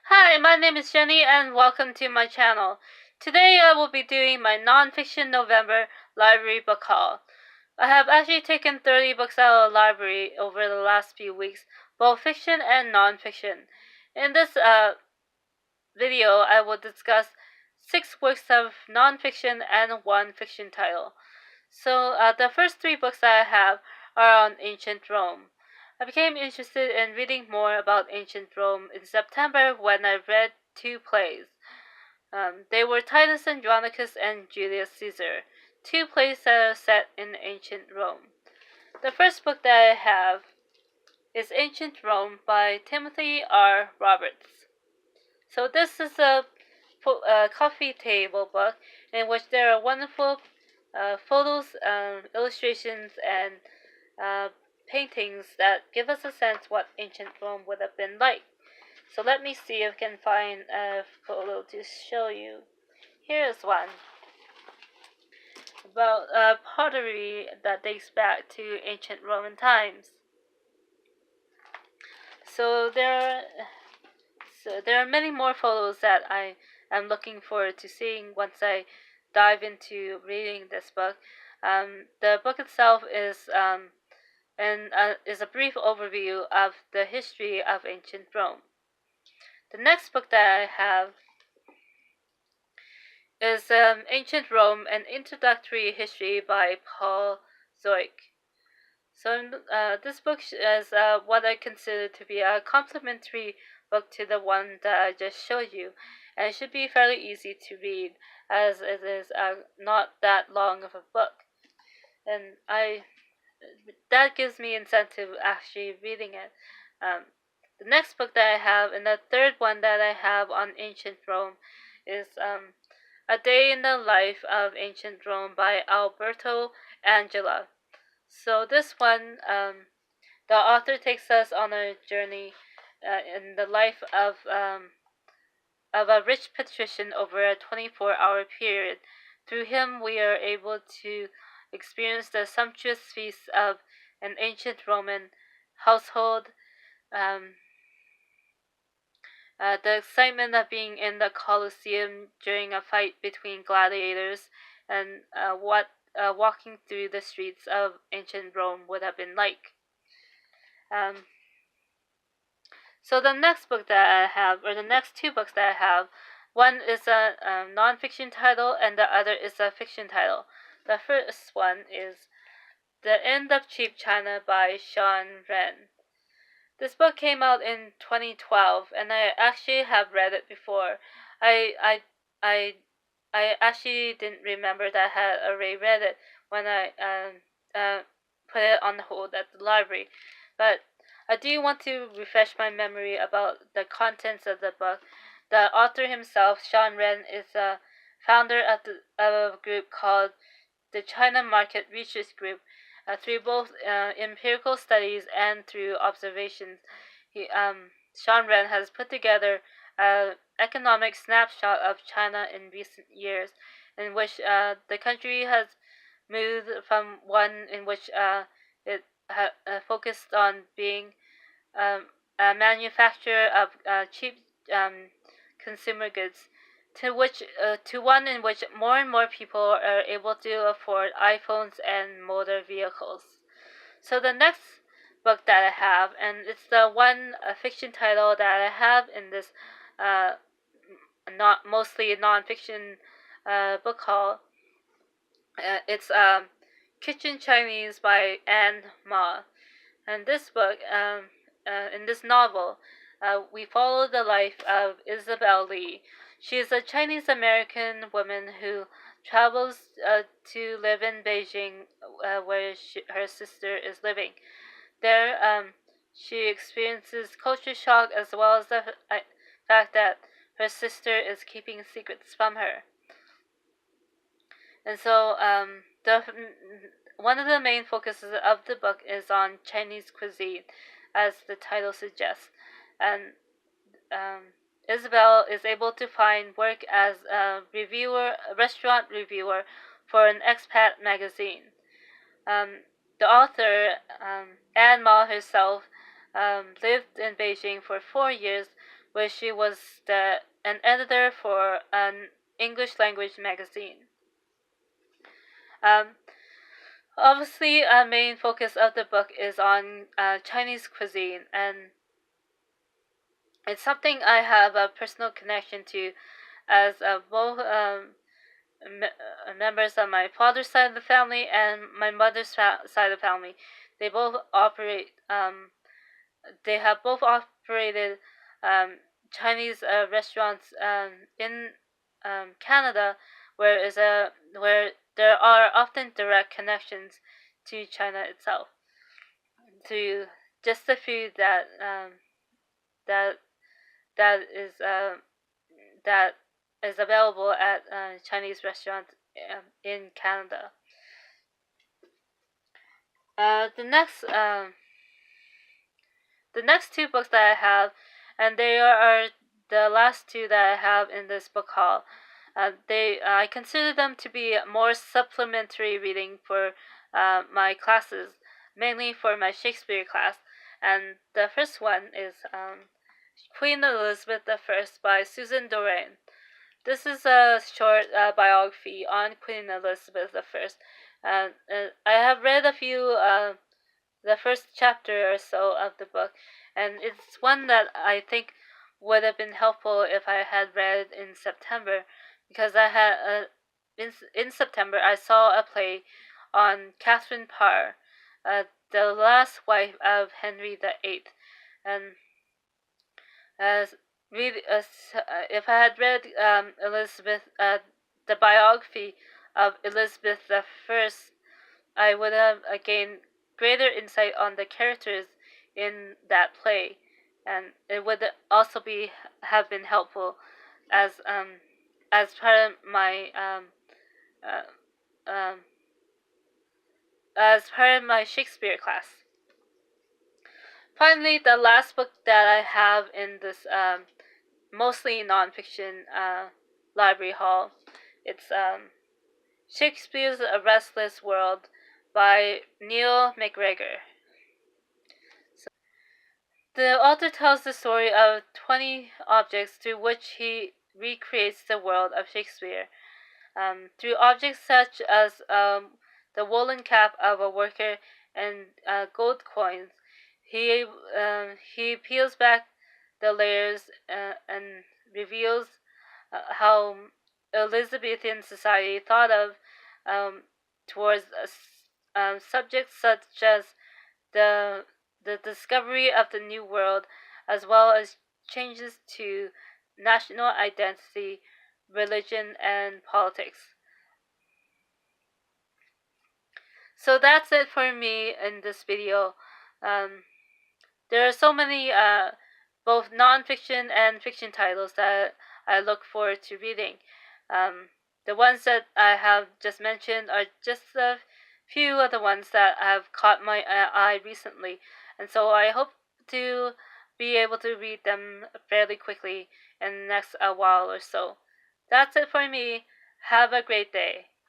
Hi, my name is Jenny and welcome to my channel. Today I will be doing my Nonfiction November library book haul. I have actually taken 30 books out of the library over the last few weeks, both fiction and nonfiction. In this video, I will discuss 6 works of nonfiction and 1 fiction title. So the first 3 books that I have are on ancient Rome. I became interested in reading more about ancient Rome in September when I read 2 plays. They were Titus Andronicus and Julius Caesar, 2 plays that are set in ancient Rome. The first book that I have is Ancient Rome by Timothy R. Roberts. So this is a coffee table book in which there are wonderful photos, illustrations, and paintings that give us a sense what ancient Rome would have been like. So let me see if I can find a photo to show you. Here is one about pottery that dates back to ancient Roman times. So there are many more photos that I am looking forward to seeing once I dive into reading this book. The book itself is is a brief overview of the history of ancient Rome. The next book that I have is Ancient Rome, an Introductory History by Paul Zoik. So this book is what I consider to be a complementary book to the one that I just showed you, and it should be fairly easy to read as it is not that long of a book, and that gives me incentive actually reading it. The next book that I have, and the third one that I have on ancient Rome, is A Day in the Life of Ancient Rome by Alberto Angela. So this one, the author takes us on a journey in the life of a rich patrician over a 24-hour period. Through him, we are able to experience the sumptuous feasts of an ancient Roman household, the excitement of being in the Colosseum during a fight between gladiators, and what walking through the streets of ancient Rome would have been like. So the next book that I have, or the next 2 books that I have, one is a non-fiction title and the other is a fiction title. The first one is The End of Cheap China by Sean Ren. This book came out in 2012, and I actually have read it before. I I I actually didn't remember that I had already read it when I put it on hold at the library, but I do want to refresh my memory about the contents of the book. The author himself, Sean Ren, is a founder of a group called the China Market Research Group. Through both empirical studies and through observations, Sean Ren has put together an economic snapshot of China in recent years, in which the country has moved from one in which it focused on being a manufacturer of cheap consumer goods to one in which more and more people are able to afford iPhones and motor vehicles. So the next book that I have, and it's the one fiction title that I have in this not mostly non-fiction book haul. It's Kitchen Chinese by Anne Ma. And this book, in this novel, we follow the life of Isabel Lee. She is a Chinese American woman who travels to live in Beijing, where her sister is living. There, she experiences culture shock as well as the fact that her sister is keeping secrets from her. And so, one of the main focuses of the book is on Chinese cuisine, as the title suggests. And Isabel is able to find work as a restaurant reviewer for an expat magazine. The author, Anne Ma herself, lived in Beijing for 4 years where she was an editor for an English language magazine. Obviously, a main focus of the book is on Chinese cuisine, and it's something I have a personal connection to, as both members of my father's side of the family and my mother's side of the family. They both operate. They have both operated Chinese restaurants in Canada, where there are often direct connections to China itself, to just the food that is that is available at Chinese restaurants in Canada. The next two books that I have, and they are the last two that I have in this book haul. I consider them to be more supplementary reading for my classes, mainly for my Shakespeare class. And the first one is Queen Elizabeth I by Susan Doran. This is a short biography on Queen Elizabeth I. I have read a few, the first chapter or so of the book, and it's one that I think would have been helpful if I had read in September, because I had in September I saw a play on Catherine Parr, the last wife of Henry VIII, and as if I had read the biography of Elizabeth I would have gained greater insight on the characters in that play, and it would also have been helpful as part of my Shakespeare class. Finally, the last book that I have in this mostly nonfiction library haul, it's Shakespeare's A Restless World by Neil MacGregor. The author tells the story of 20 objects through which he recreates the world of Shakespeare. Through objects such as the woolen cap of a worker and gold coins, he peels back the layers and reveals how Elizabethan society thought of towards subjects such as the discovery of the New World, as well as changes to national identity, religion, and politics. So that's it for me in this video. There are so many both non-fiction and fiction titles that I look forward to reading. The ones that I have just mentioned are just a few of the ones that have caught my eye recently, and so I hope to be able to read them fairly quickly in the next while or so. That's it for me. Have a great day.